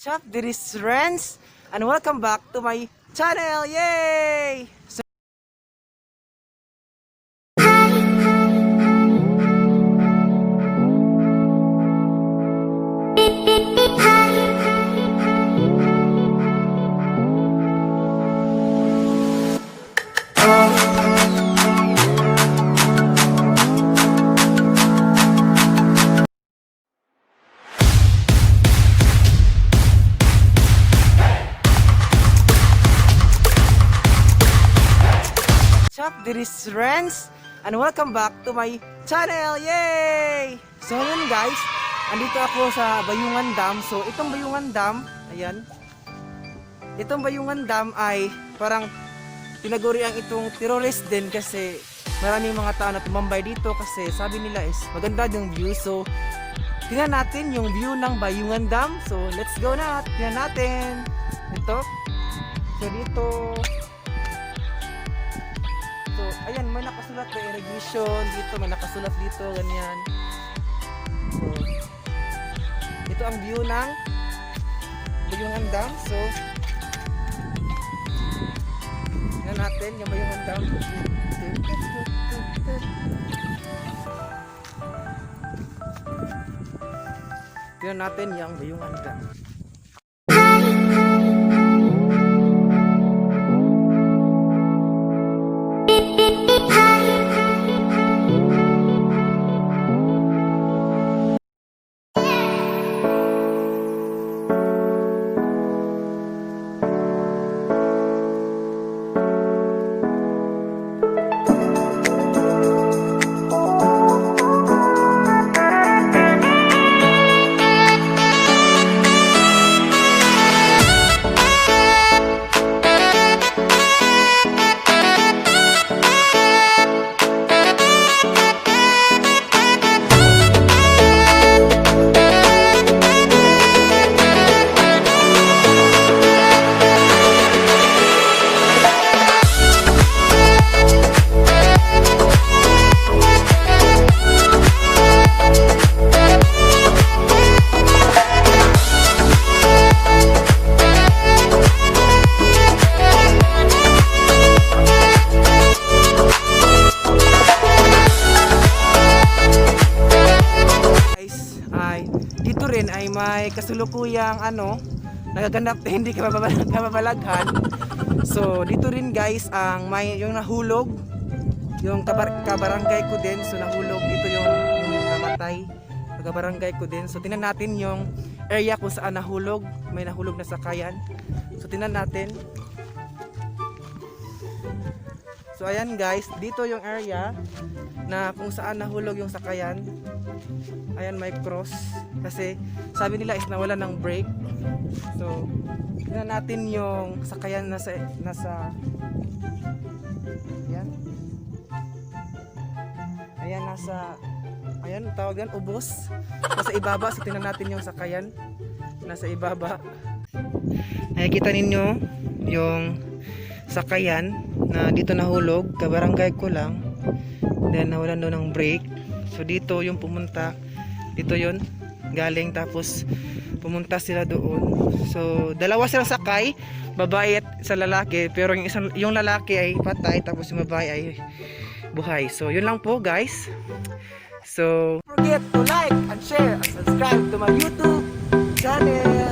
What's up, this is Renz, and welcome back to my channel! Yay! What's up, this is Renz, and welcome back to my channel! Yay! So yun guys, andito ako sa Bayongan Dam. So itong Bayongan Dam, ayan. Itong Bayongan Dam ay parang tinaguri ang itong terrorist din kasi maraming mga tao na tumambay dito kasi sabi nila is maganda yung view. So tingnan natin yung view ng Bayongan Dam. So let's go na, tingnan natin. Ito. So dito. So, ayan, may nakasulat na irrigation dito, may nakasulat dito, ganyan. So, ito ang view ng Bayongan Dam. So, tingnan natin yung Bayongan Dam. Tingnan natin yung Bayongan Dam. Ay may kasulukuyang nagaganap na hindi kababalaghan. So dito rin guys ang may yung nahulog yung kabarangay ko din. So nahulog dito yung namatay kabarangay ko din. So tingnan natin yung area kung saan nahulog, may nahulog na sakayan. So tingnan natin. So ayan guys, dito yung area na kung saan nahulog yung sakayan. Ayan, may cross kasi sabi nila is nawala ng brake. So tingnan natin yung sakayan nasa ayan. Ayan, ayan tawag yan, ubos. Nasa ibaba. So tingnan natin yung sakayan nasa ibaba. Nakikita ninyo yung sakayan na dito nahulog, kabarangay ko lang. Then nawalan daw ng brake. So dito yung pumunta, dito yon galing, tapos pumunta sila doon. So dalawa silang sakay, babae at sa lalaki, pero yung lalaki ay patay, tapos yung babae ay buhay. So yun lang po guys. So don't forget to like and share and subscribe to my YouTube channel.